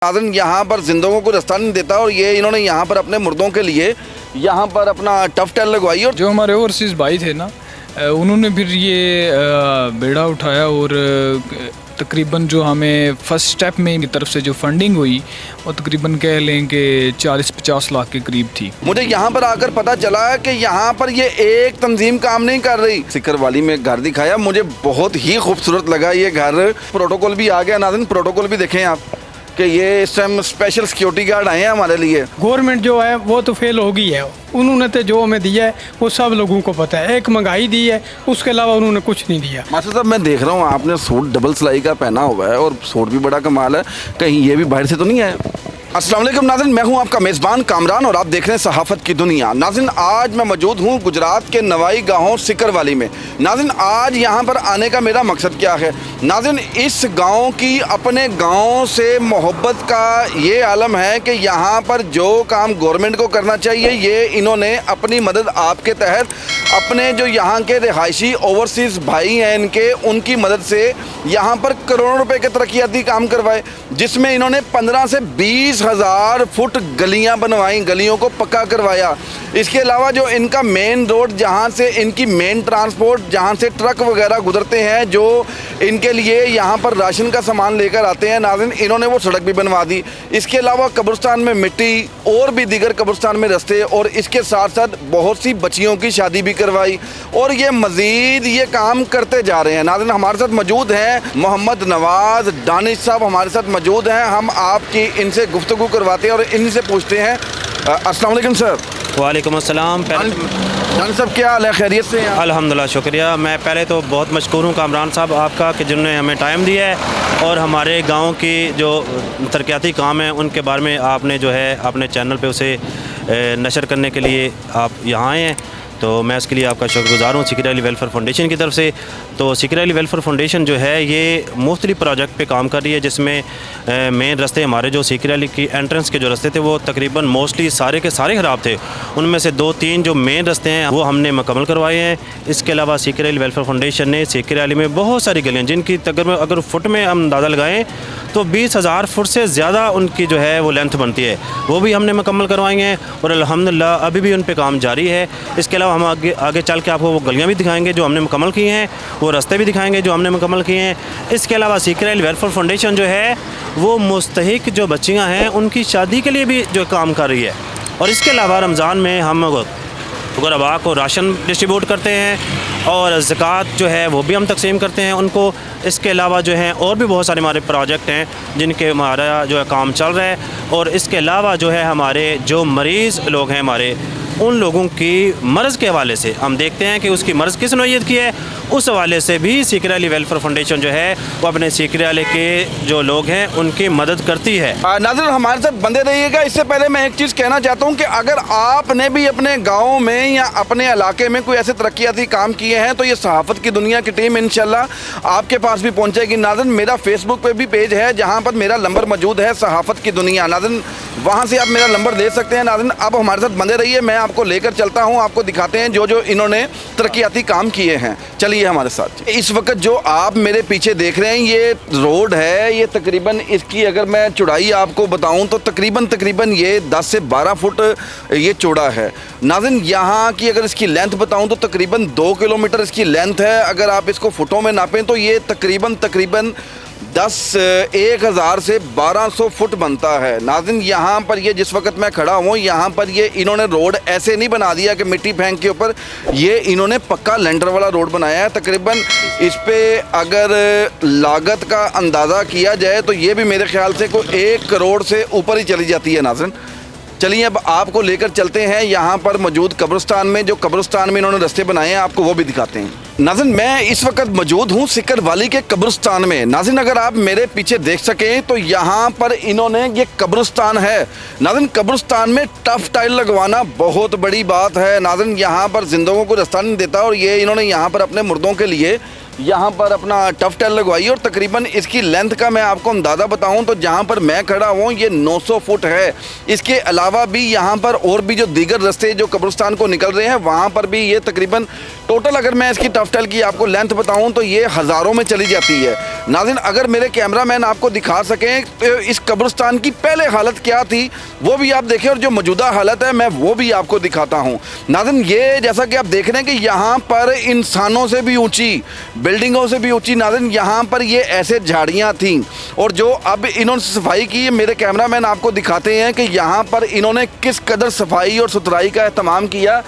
नाज़रीन यहाँ पर जिंदगों को रास्ता नहीं देता और ये इन्होंने यहाँ पर अपने मुर्दों के लिए यहाँ पर अपना टफ टेल लगवाई। और जो हमारे ओवरसीज़ भाई थे ना, उन्होंने फिर ये बेड़ा उठाया और तकरीबन जो हमें फर्स्ट स्टेप में इनकी तरफ से जो फंडिंग हुई वो तकरीबन कह लें कि 40-50 लाख के करीब थी। मुझे यहाँ पर आकर पता चला है कि यहाँ पर ये एक तंजीम काम नहीं कर रही। सिकर वाली में घर दिखाया, मुझे बहुत ही खूबसूरत लगा ये घर। प्रोटोकॉल भी आ गया नाज़रीन, प्रोटोकॉल भी देखें आप कि ये इस टाइम स्पेशल सिक्योरिटी गार्ड आए हैं हमारे लिए। गवर्नमेंट जो है वो तो फेल हो गई है, उन्होंने तो जो हमें दिया है वो सब लोगों को पता है। एक महंगाई दी है, उसके अलावा उन्होंने कुछ नहीं दिया। मास्टर साहब मैं देख रहा हूँ आपने सूट डबल सिलाई का पहना हुआ है और सूट भी बड़ा कमाल है, कहीं ये भी बाहर से तो नहीं आया? अस्सलाम वालेकुम नाज़रीन, मैं हूं आपका मेज़बान कामरान और आप देख रहे हैं सहाफ़त की दुनिया। नाज़रीन आज मैं मौजूद हूं गुजरात के नवाई गाँव सिकर वाली में। नाज़रीन आज यहां पर आने का मेरा मकसद क्या है? नाज़रीन इस गांव की अपने गांव से मोहब्बत का ये आलम है कि यहां पर जो काम गवर्नमेंट को करना चाहिए ये इन्होंने अपनी मदद आपके तहत अपने जो यहाँ के रिहायशी ओवरसीज़ भाई हैं इनके, उनकी मदद से यहाँ पर करोड़ों रुपए के तरक्याती काम करवाए, जिसमें इन्होंने 15 से 20,000 फुट गलियाँ बनवाई, गलियों को पक्का करवाया। इसके अलावा जो इनका मेन रोड जहाँ से इनकी मेन ट्रांसपोर्ट जहाँ से ट्रक वगैरह गुजरते हैं जो इनके लिए यहाँ पर राशन का सामान लेकर आते हैं, नाज़रीन इन्होंने वो सड़क भी बनवा दी। इसके अलावा कब्रिस्तान में मिट्टी और भी दीगर कब्रिस्तान में रास्ते, और इसके साथ साथ बहुत सी बच्चियों की शादी भी करवाई और ये मज़ीद ये काम करते जा रहे हैं। नाज़रीन हमारे साथ मौजूद हैं मोहम्मद नवाज़ दानिश साहब, हमारे साथ मौजूद हैं। हम आपकी इनसे गुफ्तगू करवाते हैं और इनसे पूछते हैं। अस्सलाम वालेकुम सर। वालेकुम अस्सलाम। दानिश साहब क्या हाल है, खैरियत से हैं? अल्हम्दुलिल्लाह, शुक्रिया। मैं पहले तो बहुत मशकूर हूँ कामरान साहब आपका कि जिन्होंने हमें टाइम दिया है और हमारे गांव की जो तरक्याती काम है उनके बारे में आपने जो है अपने चैनल पे उसे नशर करने के लिए आप यहाँ आए हैं, तो मैं उसके लिए आपका शुक्रगुज़ार हूँ सिकर अली वेलफेयर फाउंडेशन की तरफ से। तो सिकर अली वेलफेयर फाउंडेशन जो है ये मुख्तलिफ प्रोजेक्ट पे काम कर रही है, जिसमें मेन रास्ते हमारे जो सिकर अली की एंट्रेंस के जो रास्ते थे वो तकरीबन मोस्टली सारे के सारे ख़राब थे। उनमें से 2-3 जो मेन रास्ते हैं वो हमने मुकम्मल करवाए हैं। इसके अलावा सिकर अली वेलफेयर फाउंडेशन ने सिकर अली में बहुत सारी गलियाँ जिनकी तकरीबन अगर फुट में हम अंदाज़ा लगाएँ तो 20,000 फुट से ज़्यादा उनकी जो है वो लेंथ बनती है, वो भी हमने मुकम्मल करवाएंगे हैं और अल्हम्दुलिल्लाह अभी भी उन पे काम जारी है। इसके अलावा हम आगे चल के आपको वो गलियाँ भी दिखाएंगे जो हमने मुकम्मल की हैं, वो रास्ते भी दिखाएंगे जो हमने मुकम्मल किए हैं। इसके अलावा सिकर अली वेलफेयर फाउंडेशन जो है वो मुस्तहिक जो बच्चियाँ हैं उनकी शादी के लिए भी जो काम कर रही है। और इसके अलावा रमज़ान में हम गुरबा को राशन डिस्ट्रीब्यूट करते हैं और ज़कात जो है वो भी हम तकसीम करते हैं उनको। इसके अलावा जो है और भी बहुत सारे हमारे प्रोजेक्ट हैं जिनके हमारा जो है काम चल रहा है। और इसके अलावा जो है हमारे जो मरीज़ लोग हैं हमारे, उन लोगों की मर्ज़ के हवाले से हम देखते हैं कि उसकी मर्ज़ किस नौइयत की है, उस हवाले से भी सिकर अली वेलफेयर फाउंडेशन जो है वो अपने सिकर अली के जो लोग हैं उनकी मदद करती है। नाज़रीन हमारे साथ बंदे रहिएगा। इससे पहले मैं एक चीज़ कहना चाहता हूँ कि अगर आपने भी अपने गाँव में या अपने इलाके में कोई ऐसे तरक्याती काम किए हैं तो ये सहाफ़त की दुनिया की टीम इंशाल्लाह आपके पास भी पहुँचेगी। नाज़रीन मेरा फेसबुक पे भी पेज है जहाँ पर मेरा नंबर मौजूद है सहाफ़त की दुनिया। नाज़रीन वहाँ से आप मेरा नंबर ले सकते हैं। नाज़रीन अब हमारे साथ बंदे रहिए, मैं आपको लेकर चलता हूँ, आपको दिखाते हैं जो जो इन्होंने तरक्याती काम किए हैं। चलिए हमारे साथ। इस वक्त जो आप मेरे पीछे देख रहे हैं ये रोड है, ये तकरीबन इसकी अगर मैं चौड़ाई आपको बताऊं तो तकरीबन ये 10 से 12 फुट ये चौड़ा है। नाज़रीन यहाँ की अगर इसकी लेंथ बताऊं तो तकरीबन 2 किलोमीटर इसकी लेंथ है। अगर आप इसको फुटों में नापें तो ये तकरीबन 1,000 से 1,200 फुट बनता है। नाज़रीन यहाँ पर ये जिस वक्त मैं खड़ा हूँ यहाँ पर ये इन्होंने रोड ऐसे नहीं बना दिया कि मिट्टी फेंक के ऊपर, ये इन्होंने पक्का लेंटर वाला रोड बनाया है। तकरीबन इस पे अगर लागत का अंदाज़ा किया जाए तो ये भी मेरे ख्याल से कोई 1 करोड़ से ऊपर ही चली जाती है। नाज़रीन चलिए अब आपको लेकर चलते हैं यहाँ पर मौजूद कब्रिस्तान में, जो कब्रिस्तान में इन्होंने रास्ते बनाए हैं आपको वो भी दिखाते हैं। नाज़रीन मैं इस वक्त मौजूद हूँ सिकर वाली के कब्रिस्तान में। नाज़रीन अगर आप मेरे पीछे देख सकें तो यहाँ पर इन्होंने ये कब्रिस्तान है। नाज़रीन कब्रिस्तान में टफ टाइल लगवाना बहुत बड़ी बात है। नाज़रीन यहाँ पर जिंदगों को रास्ता नहीं देता और ये इन्होंने यहाँ पर अपने मुर्दों के लिए यहाँ पर अपना टफ टेल लगवाई और तकरीबन इसकी लेंथ का मैं आपको अंदाज़ा बताऊँ तो जहाँ पर मैं खड़ा हूँ ये 900 फुट है। इसके अलावा भी यहाँ पर और भी जो दीगर रास्ते जो कब्रिस्तान को निकल रहे हैं वहाँ पर भी ये तकरीबन टोटल अगर मैं इसकी टफ टेल की आपको लेंथ बताऊँ तो ये हज़ारों में चली जाती है। नाज़रीन, अगर मेरे कैमरामैन आपको दिखा सकें तो इस कब्रिस्तान की पहले हालत क्या थी वो भी आप देखें, और जो मौजूदा हालत है मैं वो भी आपको दिखाता हूँ। नाज़रीन, ये जैसा कि आप देख रहे हैं कि यहाँ पर इंसानों से भी ऊंची, बिल्डिंगों से भी ऊंची नाज़रीन यहाँ पर ये ऐसे झाड़ियाँ थीं, और जो अब इन्होंने सफाई की है, मेरे कैमरामैन आपको दिखाते हैं कि यहाँ पर इन्होंने किस कदर सफाई और सुथराई का एहतमाम किया।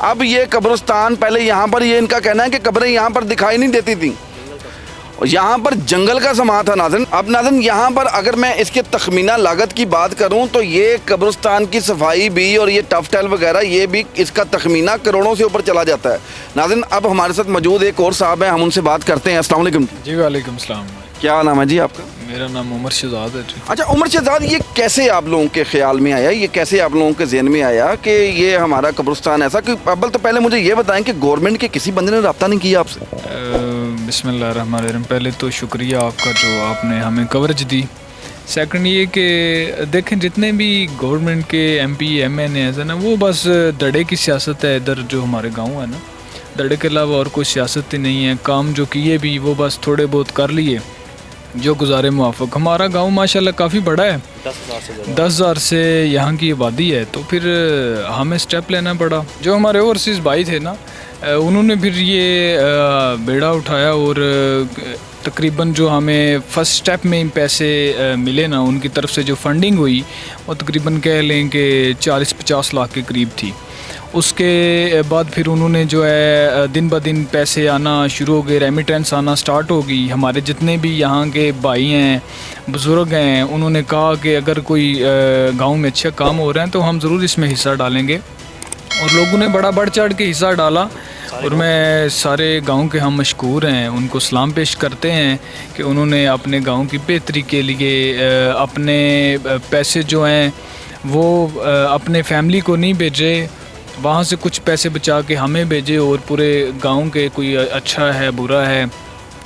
अब ये कब्रिस्तान, पहले यहाँ पर ये इनका कहना है कि कब्रें यहाँ पर दिखाई नहीं देती थी, यहाँ पर जंगल का समा था नाज़रीन। अब नाज़रीन यहाँ पर अगर मैं इसके तखमीना लागत की बात करूँ तो ये कब्रिस्तान की सफाई भी और ये टफ टाइल वगैरह ये भी इसका तखमीना करोड़ों से ऊपर चला जाता है। नाज़रीन, अब हमारे साथ मौजूद एक और साहब हैं, हम उनसे बात करते हैं। अस्सलाम वालेकुम जी वालेकुम सलाम। क्या नाम है जी आपका? मेरा नाम उमर शहजाद है जी। अच्छा उमर शहजाद, ये कैसे आप लोगों के ख्याल में आया, ये कैसे आप लोगों के जहन में आया कि ये हमारा कब्रिस्तान ऐसा कि अव्वल तो पहले मुझे ये बताएं कि गवर्नमेंट के किसी बंदे ने रब्ता नहीं किया आपसे? बिस्मिल्लाहिर्रहमानिर्रहीम, पहले तो शुक्रिया आपका जो आपने हमें कवरेज दी। सेकंड ये कि देखें जितने भी गवर्नमेंट के MP MN हैं ना, वो बस दड़े की सियासत है। इधर जो हमारे गांव है ना, दड़े के अलावा और कोई सियासत ही नहीं है। काम जो किए भी वो बस थोड़े बहुत कर लिए जो गुजारे मुआफ़क। हमारा गांव माशाल्लाह काफ़ी बड़ा है, 10,000 से यहाँ की आबादी है, तो फिर हमें स्टेप लेना पड़ा। जो हमारे ओवरसीज़ भाई थे ना, उन्होंने फिर ये बेड़ा उठाया और तकरीबन जो हमें फ़र्स्ट स्टेप में पैसे मिले ना, उनकी तरफ से जो फंडिंग हुई वो तकरीबन कह लें कि 40-50 लाख के करीब थी। उसके बाद फिर उन्होंने जो है दिन ब दिन पैसे आना शुरू हो गए, रेमिटेंस आना स्टार्ट हो गई। हमारे जितने भी यहाँ के भाई हैं, बुज़ुर्ग हैं, उन्होंने कहा कि अगर कोई गांव में अच्छा काम हो रहा है तो हम ज़रूर इसमें हिस्सा डालेंगे, और लोगों ने बड़ा बढ़ चढ़ के हिस्सा डाला। और मैं सारे गांव के हम मशकूर हैं, उनको सलाम पेश करते हैं कि उन्होंने अपने गांव की बेहतरी के लिए अपने पैसे जो हैं वो अपने फैमिली को नहीं भेजे, वहाँ से कुछ पैसे बचा के हमें भेजे, और पूरे गांव के कोई अच्छा है बुरा है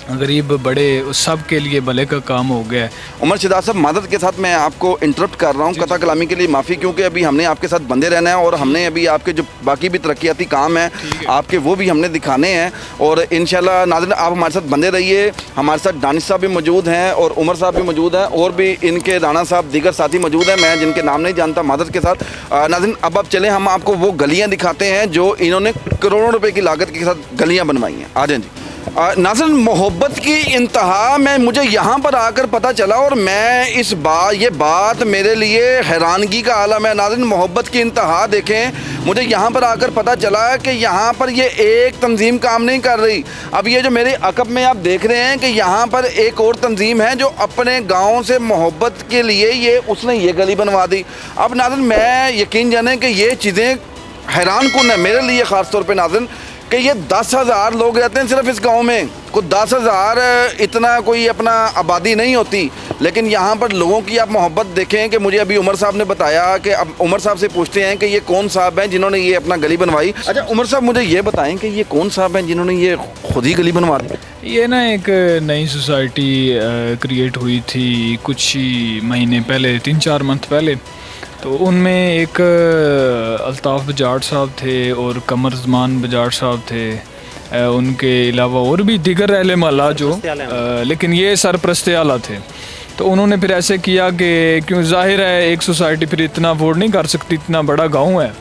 गरीब बड़े सब के लिए भले का काम हो गया है। उमर शहजाद साहब, मादत के साथ मैं आपको इंटरप्ट कर रहा हूँ, कथा कलामी के लिए माफ़ी, क्योंकि अभी हमने आपके साथ बंदे रहना है और हमने अभी आपके जो बाकी भी तरक्याती काम है आपके वो भी हमने दिखाने हैं, और इंशाल्लाह नाज़रीन आप हमारे साथ बंदे रहिए। हमारे साथ दानिश साहब भी मौजूद हैं और उमर साहब भी मौजूद हैं, और भी इनके राना साहब दीगर साथी मौजूद हैं, मैं जिनके नाम नहीं जानता मादत के साथ। नाज़रीन अब आप चलें, हम आपको वो गलियाँ दिखाते हैं जो इन्होंने करोड़ों रुपये की लागत के साथ गलियाँ बनवाई हैं। आ जाएँ जी। नाज़रीन, मोहब्बत की इंतहा में मुझे यहाँ पर आकर पता चला, और मैं ये बात मेरे लिए हैरानगी का आलम है। नाज़रीन, मोहब्बत की इंतहा देखें, मुझे यहाँ पर आकर पता चला कि यहाँ पर ये एक तंजीम काम नहीं कर रही। अब ये जो मेरे अकब में आप देख रहे हैं कि यहाँ पर एक और तंजीम है जो अपने गाँव से मोहब्बत के लिए उसने ये गली बनवा दी। अब नाज़रीन, मैं यकीन जाने कि ये चीज़ें हैरान कुन है मेरे लिए ख़ास तौर पर नाज़रीन, कि ये 10,000 लोग रहते हैं सिर्फ इस गांव में। को 10,000 इतना कोई अपना आबादी नहीं होती, लेकिन यहाँ पर लोगों की आप मोहब्बत देखें कि मुझे अभी उमर साहब ने बताया कि अब उमर साहब से पूछते हैं कि ये कौन साहब हैं जिन्होंने ये अपना गली बनवाई। अच्छा उमर साहब, मुझे ये बताएं कि ये कौन साहब हैं जिन्होंने ये खुद ही गली बनवा दी? ये ना एक नई सोसाइटी क्रिएट हुई थी कुछ ही महीने पहले, 3-4 मंथ पहले। तो उनमें एक अल्ताफ़ बजाट साहब थे और कमरजमान बजाट साहब थे, उनके अलावा और भी दिगर अहले महल्ला जो लेकिन ये सरपरस्ते आला थे। तो उन्होंने फिर ऐसे किया कि क्यों, जाहिर है एक सोसाइटी फिर इतना अफोर्ड नहीं कर सकती, इतना बड़ा गांव है।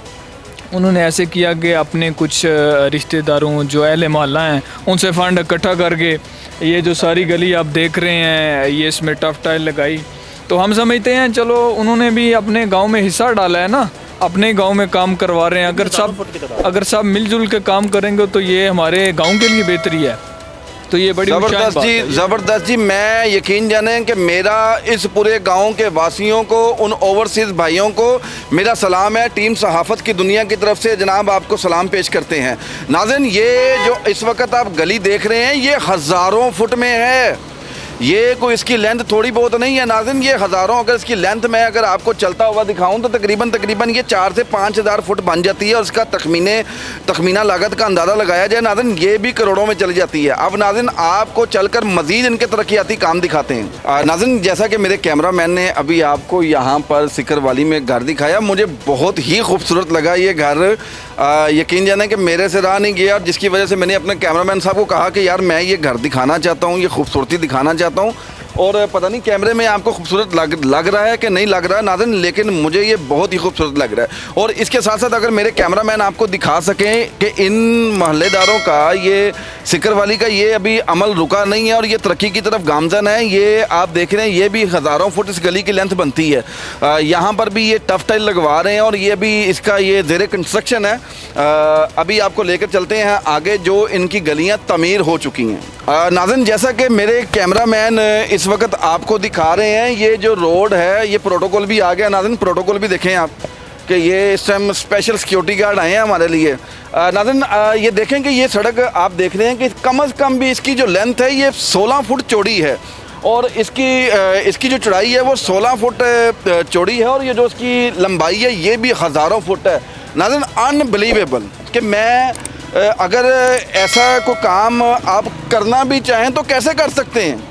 उन्होंने ऐसे किया कि अपने कुछ रिश्तेदारों जो अहले महल्ला हैं उनसे फ़ंड इकट्ठा करके ये जो सारी गली आप देख रहे हैं ये इसमें टफ टाइल लगाई। तो हम समझते हैं चलो उन्होंने भी अपने गांव में हिस्सा डाला है ना, अपने गांव में काम करवा रहे हैं। अगर सब मिलजुल के काम करेंगे तो ये हमारे गांव के लिए बेहतरी है। तो ये बड़ी ज़बरदस्त जी, ज़बरदस्त जी। मैं यकीन जाने कि मेरा इस पूरे गांव के वासियों को, उन ओवरसीज़ भाइयों को मेरा सलाम है। टीम सहाफ़त की दुनिया की तरफ से जनाब आपको सलाम पेश करते हैं। नाज़रीन, ये जो इस वक्त आप गली देख रहे हैं ये हज़ारों फुट में है, ये कोई इसकी लेंथ थोड़ी बहुत नहीं है नाज़रीन, ये हज़ारों, अगर इसकी लेंथ मैं अगर आपको चलता हुआ दिखाऊं तो तकरीबन ये 4 से 5 हज़ार फुट बन जाती है, और इसका तखमीना लागत का अंदाज़ा लगाया जाए नाज़रीन ये भी करोड़ों में चली जाती है। अब नाज़रीन आपको चलकर मज़ीद इनके तरक्याती काम दिखाते हैं। नाज़रीन, जैसा कि मेरे कैमरामैन ने अभी आपको यहाँ पर सिकर वाली में घर दिखाया, मुझे बहुत ही खूबसूरत लगा ये घर। यकीन जाने कि मेरे से रहा नहीं गया, जिसकी वजह से मैंने अपने कैमरामैन साहब को कहा कि यार मैं ये घर दिखाना चाहता हूँ, ये खूबसूरती दिखाना चाहता चाहता हूँ। और पता नहीं कैमरे में आपको खूबसूरत लग रहा है कि नहीं लग रहा है नाज़रीन, लेकिन मुझे ये बहुत ही खूबसूरत लग रहा है। और इसके साथ साथ अगर मेरे कैमरामैन आपको दिखा सकें कि इन महल्लेदारों का, ये सिकर वाली का ये अभी अमल रुका नहीं है और ये तरक्की की तरफ गामजन है। ये आप देख रहे हैं, ये भी हज़ारों फुट इस गली की लेंथ बनती है। यहाँ पर भी ये टफ टाइल लगवा रहे हैं और ये अभी इसका ये ज़ेरे कंस्ट्रक्शन है। अभी आपको लेकर चलते हैं आगे जो इनकी गलियाँ तमीर हो चुकी हैं। नाज़रीन, जैसा कि मेरे कैमरामैन इस वक्त आपको दिखा रहे हैं, ये जो रोड है ये प्रोटोकॉल भी आ गया। नाज़रीन, प्रोटोकॉल भी देखें आप कि ये इस टाइम स्पेशल सिक्योरिटी गार्ड आए हैं हमारे लिए। नाज़रीन, ये देखें कि ये सड़क आप देख रहे हैं कि कम से कम भी इसकी जो लेंथ है ये 16 फुट चौड़ी है और इसकी जो चौड़ाई है वो 16 फुट चौड़ी है और ये जो इसकी लंबाई है ये भी हज़ारों फुट है। नाज़रीन, अनबिलीवेबल कि मैं अगर ऐसा को काम आप करना भी चाहें तो कैसे कर सकते हैं।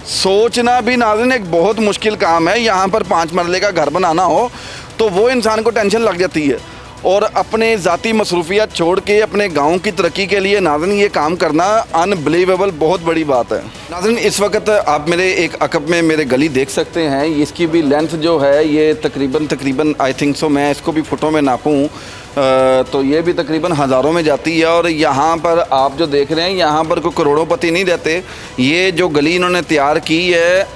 सोचना भी नाज़रीन एक बहुत मुश्किल काम है। यहाँ पर 5 मरले का घर बनाना हो तो वो इंसान को टेंशन लग जाती है और अपने ज़ाती मसरूफियात छोड़ के अपने गांव की तरक्की के लिए नाज़रीन ये काम करना अनबिलीवेबल बहुत बड़ी बात है। नाज़रीन, इस वक्त आप मेरे एक अकब में मेरे गली देख सकते हैं। इसकी भी लेंथ जो है ये तकरीबन आई थिंक सो, मैं इसको भी फुटों में नापूँ तो ये भी तकरीबन हज़ारों में जाती है। और यहाँ पर आप जो देख रहे हैं यहाँ पर कोई करोड़ोंपति नहीं रहते। ये जो गली इन्होंने तैयार की है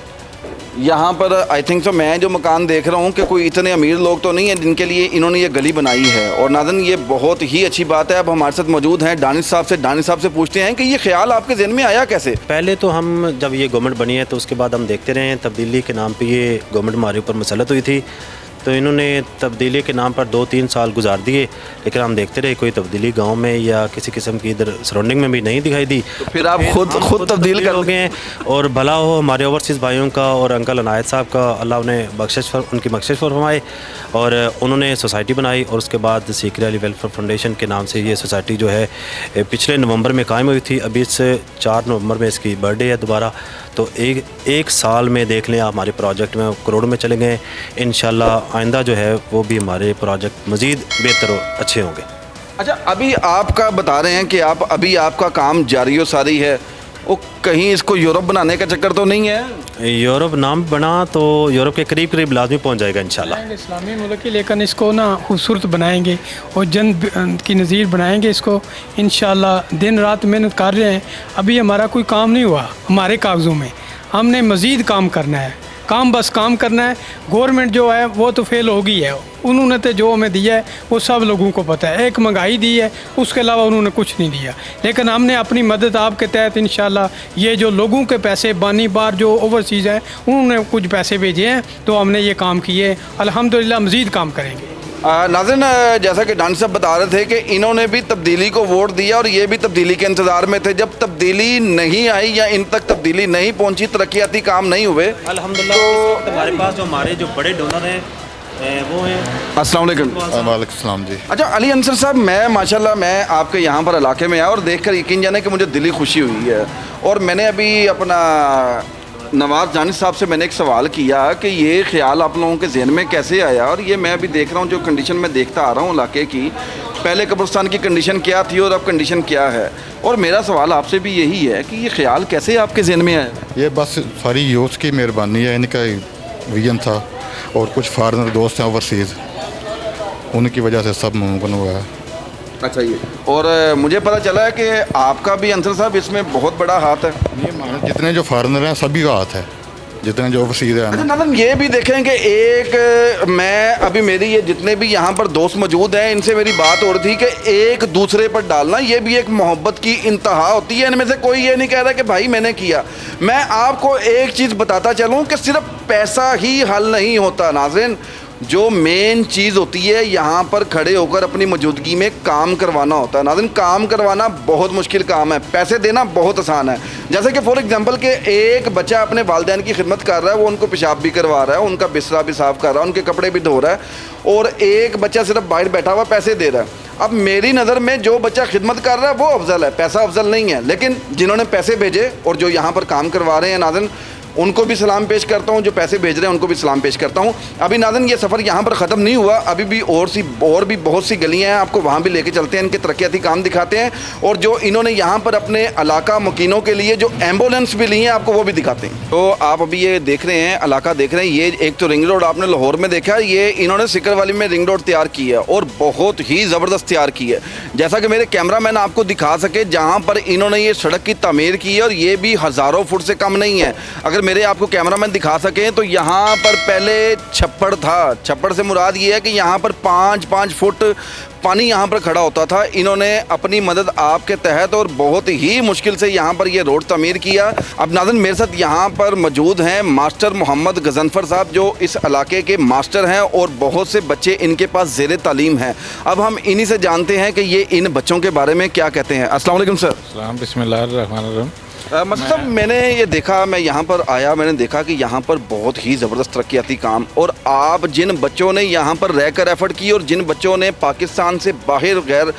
यहाँ पर आई थिंक सो, मैं जो मकान देख रहा हूँ कि कोई इतने अमीर लोग तो नहीं हैं जिनके लिए इन्होंने ये गली बनाई है। और नाज़रीन, ये बहुत ही अच्छी बात है। अब हमारे साथ मौजूद हैं दानिश साहब से पूछते हैं कि ये ख्याल आपके जहन में आया कैसे। पहले तो हम जब ये गवर्नमेंट बनी है तो उसके बाद हम देखते रहे हैं तब्दीली के नाम पे ये गवर्नमेंट हमारे ऊपर मुसल्लत हुई थी, तो इन्होंने तब्दीली के नाम पर 2-3 साल गुजार दिए, लेकिन हम देखते रहे कोई तब्दीली गांव में या किसी किस्म की इधर सराउंडिंग में भी नहीं दिखाई दी। तो फिर आप खुद तब्दील कर गए हैं। और भला हो हमारे ओवरसीज़ भाइयों का और अंकल अनायत साहब का, अल्लाह उन्हें उनकी बख्शिश फरमाए, और उन्होंने सोसाइटी बनाई और उसके बाद सीकर अली वेलफेयर फाउंडेशन के नाम से ये सोसाइटी जो है पिछले नवंबर में कायम हुई थी। अभी इस 4 नवंबर में इसकी बर्थडे है दोबारा। तो एक साल में देख लें आप हमारे प्रोजेक्ट में करोड़ में चले गए। इंशाल्लाह आइंदा जो है वो भी हमारे प्रोजेक्ट मज़ीद बेहतर और अच्छे होंगे। अच्छा, अभी आपका बता रहे हैं कि आपका काम जारी व सारी है, वो कहीं इसको यूरोप बनाने का चक्कर तो नहीं है? यूरोप नाम बना तो यूरोप के करीब लाजमी पहुंच जाएगा इंशाल्लाह। इस्लामी मुल्क की, लेकिन इसको ना खूबसूरत बनाएंगे और जन की नज़ीर बनाएंगे इसको इंशाल्लाह। दिन रात मेहनत कर रहे हैं। अभी हमारा कोई काम नहीं हुआ हमारे कागज़ों में, हमने मज़ीद काम करना है। बस काम करना है। गवर्नमेंट जो है वो तो फेल हो गई है। उन्होंने तो जो हमें दिया है वो सब लोगों को पता है। एक महंगाई दी है, उसके अलावा उन्होंने कुछ नहीं दिया। लेकिन हमने अपनी मदद आपके तहत इंशाल्लाह ये जो लोगों के पैसे बानी बार जो ओवरसीज़ हैं उन्होंने कुछ पैसे भेजे हैं तो हमने ये काम किए। अल्हम्दुलिल्लाह मज़ीद काम करेंगे। नाज़रीन, जैसा कि डांस साहब बता रहे थे कि इन्होंने भी तब्दीली को वोट दिया और ये भी तब्दीली के इंतज़ार में थे। जब तब्दीली नहीं आई या इन तक तब्दीली नहीं पहुंची, तरक्याती काम नहीं हुए, अल्हम्दुलिल्लाह तो हमारे पास जो हमारे जो बड़े डोनर हैं वो हैं। अस्सलाम वालेकुम। वालेकुम सलाम जी। अच्छा, अली अंसर साहब, मैं माशाल्लाह मैं आपके यहाँ पर इलाके में आया और देखकर यकीन जाने कि मुझे दिली खुशी हुई है। और मैंने अभी अपना नवाज़ जानिश साहब से मैंने एक सवाल किया कि ये ख्याल आप लोगों के जहन में कैसे आया। और ये मैं अभी देख रहा हूँ जो कंडीशन मैं देखता आ रहा हूँ इलाके की, पहले कब्रिस्तान की कंडीशन क्या थी और अब कंडीशन क्या है। और मेरा सवाल आपसे भी यही है कि ये ख्याल कैसे आपके जहन में आया? ये बस सारी यूथ की मेहरबानी है, इनका विजन था और कुछ फॉरेनर दोस्त हैं ओवरसीज़, उनकी वजह से सब मुमकिन हुआ है। अच्छा, ये और मुझे पता चला है कि आपका भी अंसर साहब इसमें बहुत बड़ा हाथ है। ये मानो जितने जो फॉरेनर हैं सभी का हाथ है, जितने जो ओवरसीज़ हैं। अच्छा नाज़रीन, ये भी देखें कि एक मैं अभी मेरी ये जितने भी यहाँ पर दोस्त मौजूद हैं इनसे मेरी बात हो रही थी कि एक दूसरे पर डालना ये भी एक मोहब्बत की इंतहा होती है। इनमें से कोई ये नहीं कह रहा कि भाई मैंने किया। मैं आपको एक चीज़ बताता चलूँ कि सिर्फ पैसा ही हल नहीं होता नाज़रीन, जो मेन चीज़ होती है यहाँ पर खड़े होकर अपनी मौजूदगी में काम करवाना होता है। नाज़रीन, काम करवाना बहुत मुश्किल काम है, पैसे देना बहुत आसान है। जैसे कि फॉर एग्जांपल के एक बच्चा अपने वालिदैन की खिदमत कर रहा है, वो उनको पेशाब भी करवा रहा है, उनका बिस्तरा भी साफ़ कर रहा है, उनके कपड़े भी धो रहा है, और एक बच्चा सिर्फ बाहर बैठा हुआ पैसे दे रहा है। अब मेरी नज़र में जो बच्चा खिदमत कर रहा है वो अफजल है, पैसा अफजल नहीं है। लेकिन जिन्होंने पैसे भेजे और जो यहाँ पर काम करवा रहे हैं नाज़रीन, उनको भी सलाम पेश करता हूँ, जो पैसे भेज रहे हैं उनको भी सलाम पेश करता हूँ। अभी नाज़रीन ये सफ़र यहाँ पर ख़त्म नहीं हुआ, अभी भी और भी बहुत सी गलियाँ हैं, आपको वहाँ भी लेके चलते हैं, इनके तरक्याती काम दिखाते हैं और जो इन्होंने यहाँ पर अपने इलाका मुकीनों के लिए जो एम्बुलेंस भी ली है आपको वो भी दिखाते हैं। तो आप अभी ये देख रहे हैं, इलाका देख रहे हैं, ये एक तो रिंग रोड आपने लाहौर में देखा, ये इन्होंने सिकर वाली में रिंग रोड तैयार की है और बहुत ही ज़बरदस्त तैयार की है, जैसा कि मेरे कैमरामैन आपको दिखा सके। जहाँ पर इन्होंने ये सड़क की तामीर की है और ये भी हज़ारों फुट से कम नहीं है। अगर मेरे आपको कैमरामैन दिखा सकें तो यहाँ पर पहले छप्पड़ था, छप्पड़ से मुराद ये है कि यहाँ पर 5-5 फुट पानी यहाँ पर खड़ा होता था। इन्होंने अपनी मदद आपके तहत और बहुत ही मुश्किल से यहाँ पर ये रोड तमीर किया। अब नाज़रीन मेरे साथ यहाँ पर मौजूद हैं मास्टर मोहम्मद गजनफर साहब, जो इस इलाके के मास्टर हैं और बहुत से बच्चे इनके पास ज़ेरे तालीम हैं। अब हम इन्हीं से जानते हैं कि ये इन बच्चों के बारे में क्या कहते हैं। अस्सलाम वालेकुम सर। सलाम, बिस्मिल्लाहिर्रहमानिर्रहीम। मतलब मैंने ये देखा, मैं यहाँ पर आया, मैंने देखा कि यहाँ पर बहुत ही ज़बरदस्त तरक्याती काम, और आप जिन बच्चों ने यहाँ पर रहकर एफर्ट की और जिन बच्चों ने पाकिस्तान से बाहर गैर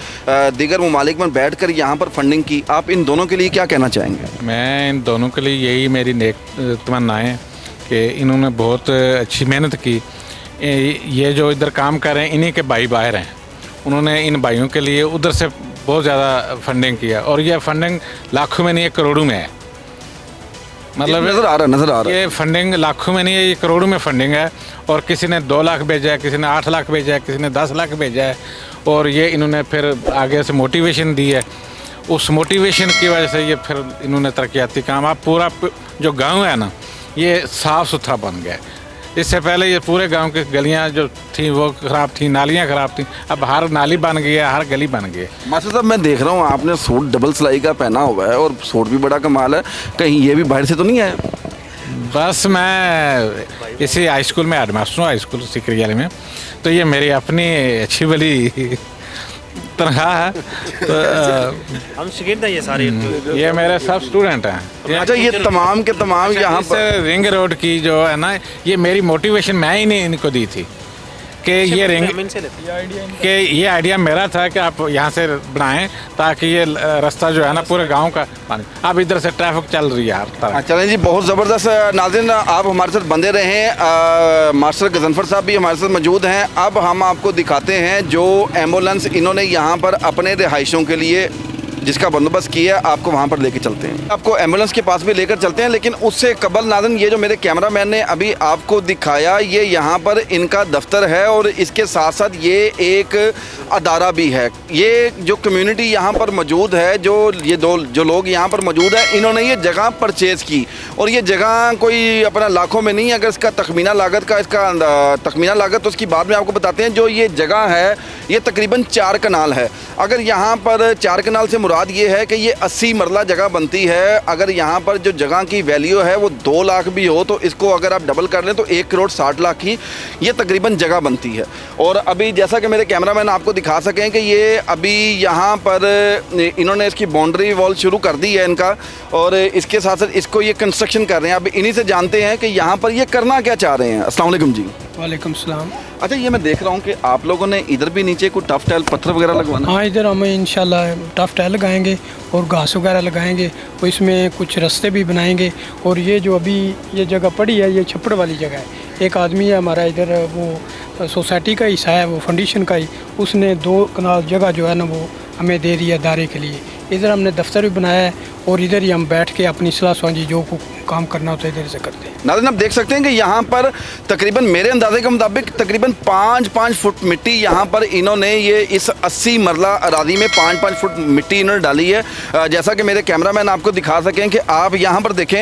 दीगर ममालिक में बैठ कर यहाँ पर फंडिंग की, आप इन दोनों के लिए क्या कहना चाहेंगे? मैं इन दोनों के लिए यही मेरी नेक तमन्नाएँ हैं कि इन्होंने बहुत अच्छी मेहनत की। ये जो इधर काम कर रहे हैं इन्हीं के भाई बाहर हैं, उन्होंने इन भाइयों के लिए उधर से बहुत ज़्यादा फंडिंग किया और ये फंडिंग लाखों में नहीं है, करोड़ों में है। मतलब नज़र आ रहा है ये फंडिंग लाखों में नहीं है, ये करोड़ों में फंडिंग है। और किसी ने 2 लाख भेजा है, किसी ने 8 लाख भेजा है, किसी ने 10 लाख भेजा है, और ये इन्होंने फिर आगे से मोटिवेशन दी है। उस मोटिवेशन की वजह से ये फिर इन्होंने तरक्याती काम, आप पूरा जो गाँव है ना ये साफ़ सुथरा बन गया। इससे पहले ये पूरे गांव की गलियां जो थी वो ख़राब थी, नालियां ख़राब थी, अब हर नाली बन गई है, हर गली बन गई है। मास्टर साहब मैं देख रहा हूँ आपने सूट डबल सिलाई का पहना हुआ है और सूट भी बड़ा कमाल है, कहीं ये भी बाहर से तो नहीं आया? बस मैं इसी हाई स्कूल में हेडमास्टर हूँ, हाई स्कूल सिकरियाली में, तो ये मेरी अपनी अच्छी भली तनख्वाह है। तो हम शिगिर्द हैं ये सारे, ये मेरे सब स्टूडेंट हैं। अच्छा, ये तमाम के तमाम यहाँ पर रिंग रोड की जो है ना, ये मेरी मोटिवेशन मैं ही नहीं इनको दी थी कि ये रिंग कि ये आइडिया मेरा था कि आप यहाँ से बनाएं ताकि ये रास्ता जो है ना पूरे गांव का पानी, अब इधर से ट्रैफिक चल रही है हर तरह। चलें जी, बहुत ज़बरदस्त। नाज़रीन आप हमारे साथ बंधे रहें, मास्टर गजनफर साहब भी हमारे साथ मौजूद हैं। अब हम आपको दिखाते हैं जो एम्बुलेंस इन्होंने यहाँ पर अपने रिहाइशों के लिए जिसका बंदोबस्त किया, आपको वहाँ पर लेके चलते हैं, आपको एम्बुलेंस के पास भी लेकर चलते हैं। लेकिन उससे कबल नाज़रीन ये जो मेरे कैमरामैन ने अभी आपको दिखाया, ये यहाँ पर इनका दफ्तर है और इसके साथ साथ ये एक अदारा भी है। ये जो कम्युनिटी यहाँ पर मौजूद है, जो लोग यहाँ पर मौजूद हैं, इन्होंने ये जगह परचेज़ की और ये जगह कोई अपना लाखों में नहीं है। अगर इसका तखमीना लागत तो उसकी बाद में आपको बताते हैं। जो ये जगह है ये तकरीबन 4 कनाल है। अगर यहाँ पर 4 कनाल से मुराद ये है कि ये 80 मरला जगह बनती है। अगर यहाँ पर जो जगह की वैल्यू है वो 2 लाख भी हो तो इसको अगर आप डबल कर लें तो 1 करोड़ 60 लाख की ये तकरीबन जगह बनती है। और अभी जैसा कि मेरे कैमरामैन आपको दिखा सकें कि ये अभी यहाँ पर इन्होंने इसकी बाउंड्री वॉल शुरू कर दी है इनका, और इसके साथ साथ इसको ये कंस्ट्रक्शन कर रहे हैं। अब इन्हीं से जानते हैं कि यहाँ पर ये करना क्या चाह रहे हैं। अस्सलाम वालेकुम जी। वालेकुम सलाम। अच्छा, ये मैं देख रहा हूँ कि आप लोगों ने इधर भी नीचे कोई टफ टाइल पत्थर वगैरह लगवाना? हाँ, इधर हम इंशाल्लाह टफ टाइल लगाएंगे और घास वगैरह लगाएंगे और इसमें कुछ रास्ते भी बनाएंगे। और ये जो अभी ये जगह पड़ी है ये छप्पड़ वाली जगह है। एक आदमी है हमारा इधर, वो सोसाइटी का हिस्सा है, वो फाउंडेशन का ही, उसने 2 कनाल जगह जो है ना वो हमें दे दिया दायरे के लिए। इधर हमने दफ्तर भी बनाया है और इधर ही हम बैठ के अपनी सलाह साझी जो काम करना होता है इधर से करते हैं। नाज़रीन आप देख सकते हैं कि यहाँ पर तकरीबन मेरे अंदाजे के मुताबिक तकरीबन 5-5 फुट मिट्टी यहाँ पर इन्होंने ये इस 80 मरला अरादी में 5-5 फुट मिट्टी इन्होंने डाली है। जैसा कि मेरे कैमरामैन आपको दिखा सकें कि आप यहाँ पर देखें,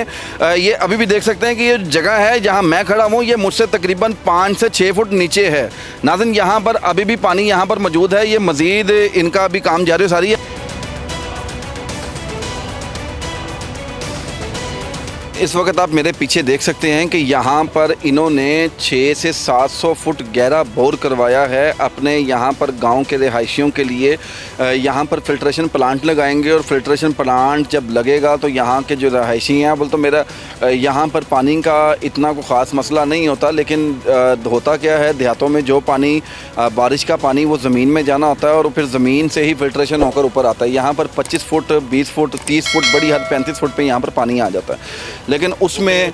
ये अभी भी देख सकते हैं कि ये जगह है जहाँ मैं खड़ा हूँ ये मुझसे तकरीबन 5 से 6 फुट नीचे है। नाज़रीन यहाँ पर अभी भी पानी यहाँ पर मौजूद है, ये मज़ीद इनका भी काम जारी सारी है। इस वक्त आप मेरे पीछे देख सकते हैं कि यहाँ पर इन्होंने 600 से 700 फुट गहरा बोर करवाया है अपने यहाँ पर गांव के रिहायशियों के लिए। यहाँ पर फ़िल्ट्रेशन प्लांट लगाएंगे और फ़िल्ट्रेशन प्लांट जब लगेगा तो यहाँ के जो रहायशी हैं, बोल तो मेरा यहाँ पर पानी का इतना कोई ख़ास मसला नहीं होता, लेकिन होता क्या है देहातों में जो पानी बारिश का पानी वो ज़मीन में जाना होता है और फिर ज़मीन से ही फ़िल्ट्रेशन होकर ऊपर आता है। यहाँ पर 25 फुट 20 फुट 30 फुट बड़ी हद 35 फुट पर यहाँ पर पानी आ जाता है। लेकिन उसमें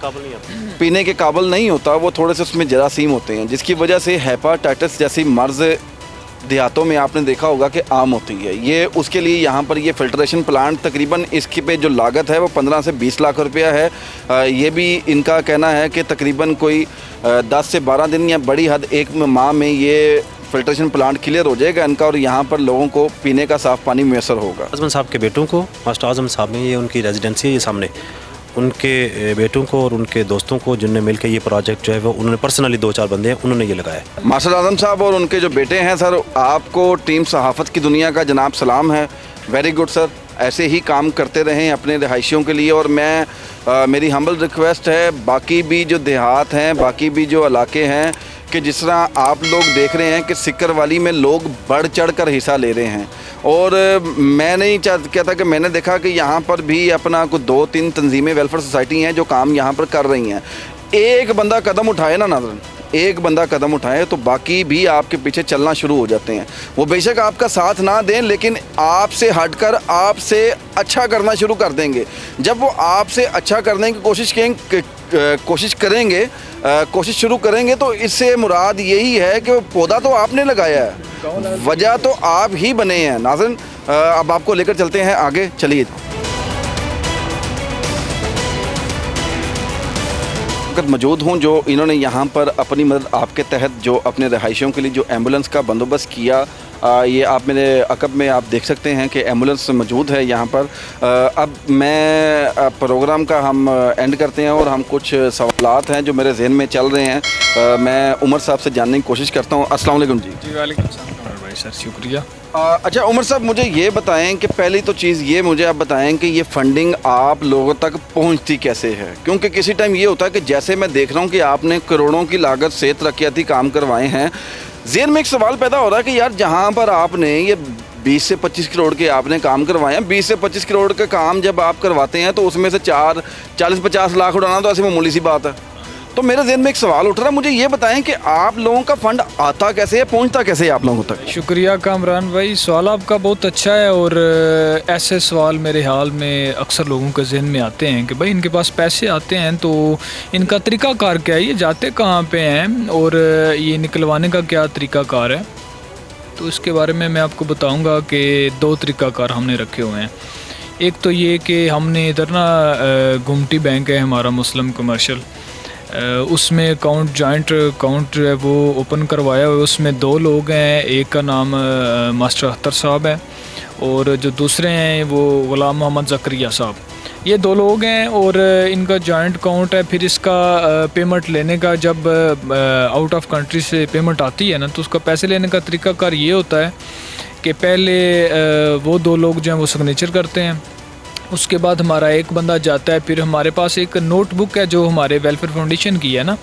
पीने के काबिल नहीं होता, वो थोड़े से उसमें जरासीम होते हैं, जिसकी वजह से हेपाटाइटिस जैसी मर्ज़ देहातों में आपने देखा होगा कि आम होती है। ये उसके लिए यहाँ पर ये फ़िल्ट्रेशन प्लांट तकरीबन इसकी पे जो लागत है वो 15 से 20 लाख रुपया है। ये भी इनका कहना है कि तकरीबन कोई 10 से 12 दिन या बड़ी हद एक माह में ये फ़िल्ट्रेशन प्लांट क्लियर हो जाएगा इनका, और यहाँ पर लोगों को पीने का साफ़ पानी मैसर होगा। आज़म साहब के बेटों को, मास्टर आज़म साहब में, ये उनकी रेजिडेंसी है, ये सामने उनके बेटों को और उनके दोस्तों को जिनने मिलकर ये प्रोजेक्ट जो है वो उन्होंने पर्सनली 2-4 बंदे हैं उन्होंने ये लगाया है। मास्टर आज़म साहब और उनके जो बेटे हैं सर, आपको टीम सहाफ़त की दुनिया का जनाब सलाम है। वेरी गुड सर, ऐसे ही काम करते रहें अपने रिहायशियों के लिए। और मैं मेरी हम्बल रिक्वेस्ट है बाकी भी जो देहात हैं, बाकी भी जो इलाके हैं, कि जिस तरह आप लोग देख रहे हैं कि सिक्कर वाली में लोग बढ़ चढ़ कर हिस्सा ले रहे हैं, और मैं नहीं कहता कि मैंने देखा कि यहाँ पर भी अपना कुछ 2-3 तंजीमें वेलफेयर सोसाइटी हैं जो काम यहाँ पर कर रही हैं। एक बंदा कदम उठाए ना नाज़रीन, एक बंदा कदम उठाए तो बाकी भी आपके पीछे चलना शुरू हो जाते हैं। वो बेशक आपका साथ ना दें, लेकिन आपसे हटकर आपसे अच्छा करना शुरू कर देंगे। जब वो आपसे अच्छा करने की कोशिश शुरू करेंगे तो इससे मुराद यही है कि वो पौधा तो आपने लगाया है, वजह तो आप ही बने हैं। नाज़रीन, अब आपको लेकर चलते हैं आगे, चलिए। मौजूद हूँ जो इन्होंने यहाँ पर अपनी मदद आपके तहत जो अपने रहायशियों के लिए जो एम्बुलेंस का बंदोबस्त किया, ये आप मेरे अकब में आप देख सकते हैं कि एम्बुलेंस मौजूद है यहाँ पर। अब मैं प्रोग्राम का हम एंड करते हैं और हम कुछ सवालात हैं जो मेरे जहन में चल रहे हैं, मैं उमर साहब से जानने की कोशिश करता हूँ। अस्सलाम वालेकुम जी। जी वालेकुम सलाम भाई सर, शुक्रिया। अच्छा उमर साहब, मुझे ये बताएं कि पहली तो चीज़ ये मुझे आप बताएं कि ये फंडिंग आप लोगों तक पहुंचती कैसे है? क्योंकि किसी टाइम ये होता है कि जैसे मैं देख रहा हूं कि आपने करोड़ों की लागत से तरक्याती काम करवाए हैं, ज़हन में एक सवाल पैदा हो रहा है कि यार जहां पर आपने ये 20 से 25 करोड़ के आपने काम करवाए हैं, 20 से 25 करोड़ के काम जब आप करवाते हैं तो उसमें से 40-50 लाख उड़ाना तो ऐसी मामूली सी बात है। तो मेरे ज़हन में एक सवाल उठ रहा है, मुझे ये बताएं कि आप लोगों का फ़ंड आता कैसे है, पहुंचता कैसे है आप लोगों तक? शुक्रिया कामरान भाई, सवाल आपका बहुत अच्छा है। और ऐसे सवाल मेरे हाल में अक्सर लोगों के जहन में आते हैं कि भाई इनके पास पैसे आते हैं तो इनका तरीक़ाकार क्या है, ये जाते कहाँ पे हैं और ये निकलवाने का क्या तरीक़ाकार है। तो इसके बारे में मैं आपको बताऊँगा कि 2 तरीक़ाकार हमने रखे हुए हैं। एक तो ये कि हमने इधर ना गुमटी बैंक है हमारा, मुस्लिम कमर्शियल, उसमें अकाउंट जॉइंट अकाउंट है वो ओपन करवाया हुआ है। उसमें 2 लोग हैं, एक का नाम मास्टर अख्तर साहब है और जो दूसरे हैं वो गुलाम मोहम्मद ज़करिया साहब। ये 2 लोग हैं और इनका जॉइंट अकाउंट है। फिर इसका पेमेंट लेने का, जब आउट ऑफ कंट्री से पेमेंट आती है ना, तो उसका पैसे लेने का तरीक़ाकार ये होता है कि पहले वो 2 लोग जो हैं वो सिग्नेचर करते हैं, उसके बाद हमारा एक बंदा जाता है। फिर हमारे पास एक नोटबुक है जो हमारे वेलफेयर फाउंडेशन की है ना,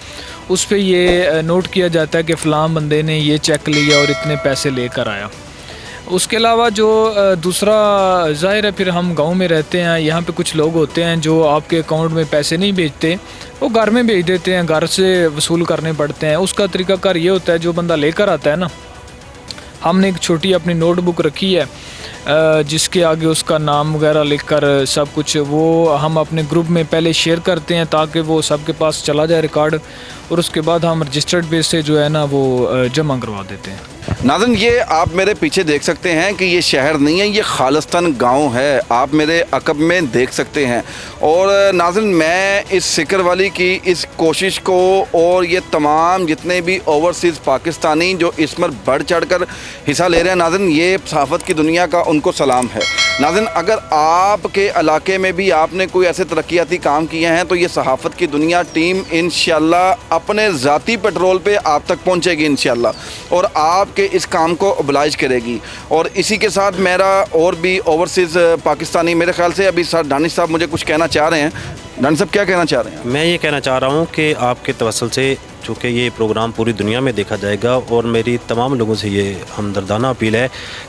उस पर ये नोट किया जाता है कि फ़लाँ बंदे ने ये चेक लिया और इतने पैसे लेकर आया। उसके अलावा जो दूसरा ज़ाहिर है, फिर हम गांव में रहते हैं, यहाँ पे कुछ लोग होते हैं जो आपके अकाउंट में पैसे नहीं भेजते, वो घर में भेज देते हैं, घर से वसूल करने पड़ते हैं। उसका तरीक़ाकार ये होता है, जो बंदा लेकर आता है ना, हमने एक छोटी अपनी नोटबुक रखी है जिसके आगे उसका नाम वगैरह लिखकर सब कुछ वो हम अपने ग्रुप में पहले शेयर करते हैं ताकि वो सबके पास चला जाए रिकॉर्ड, और उसके बाद हम रजिस्टर्ड बेस से जो है ना वो जमा करवा देते हैं। नाज़रीन, ये आप मेरे पीछे देख सकते हैं कि ये शहर नहीं है, ये खालिस्तान गांव है, आप मेरे अकब में देख सकते हैं। और नाज़रीन, मैं इस सिकर वाली की इस कोशिश को और ये तमाम जितने भी ओवरसीज़ पाकिस्तानी जो इसमें बढ़ चढ़ कर हिस्सा ले रहे हैं, नाज़रीन ये सहाफ़त की दुनिया का उनको सलाम है। नाज़रीन, अगर आपके इलाके में भी आपने कोई ऐसे तरक्याती काम किए हैं तो ये सहाफ़त की दुनिया टीम इंशाल्लाह अपने ज़ाती पेट्रोल पे आप तक पहुँचेगी इंशाल्लाह, और आपके इस काम को ओबलाइज करेगी। और इसी के साथ मेरा और भी ओवरसीज़ पाकिस्तानी, मेरे ख्याल से अभी सर दानिश साहब मुझे कुछ कहना चाह रहे हैं। दानिश साहब क्या कहना चाह रहे हैं? मैं ये कहना चाह रहा हूँ कि आपके तवस्सुल से चूँकि ये प्रोग्राम पूरी दुनिया में देखा जाएगा, और मेरी तमाम लोगों से ये हमदर्दाना अपील है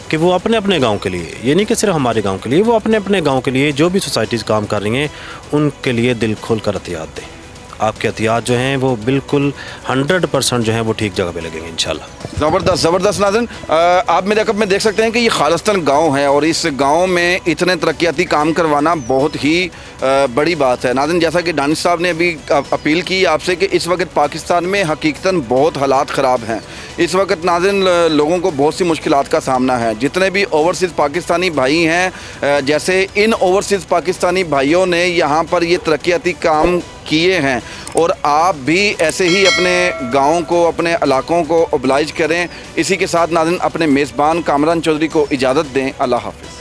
कि वो अपने अपने गांव के लिए, ये नहीं कि सिर्फ हमारे गांव के लिए, वो अपने अपने गांव के लिए जो भी सोसाइटीज़ काम कर रही हैं उनके लिए दिल खोल कर एहतियात दें। आपके एहतियात जो हैं वो बिल्कुल 100% जो हैं वो ठीक जगह पे लगेंगे इंशाल्लाह। ज़बरदस्त ज़बरदस्त। नाज़रीन, आप मेरे अकब में देख सकते हैं कि ये खालिस्तान गांव है और इस गांव में इतने तरक्याती काम करवाना बहुत ही बड़ी बात है। नाज़रीन, जैसा कि दानिश साहब ने अभी अपील की आपसे कि इस वक्त पाकिस्तान में हकीकतन बहुत हालात ख़राब हैं। इस वक्त नाज़रीन लोगों को बहुत सी मुश्किलात का सामना है। जितने भी ओवरसीज़ पाकिस्तानी भाई हैं, जैसे इन ओवरसीज़ पाकिस्तानी भाइयों ने यहाँ पर ये तरक्याती काम किए हैं और आप भी ऐसे ही अपने गाँव को, अपने इलाकों को ओबलाइज करें। इसी के साथ नाज़रीन अपने मेज़बान कामरान चौधरी को इजाज़त दें। अल्लाह हाफ़िज़।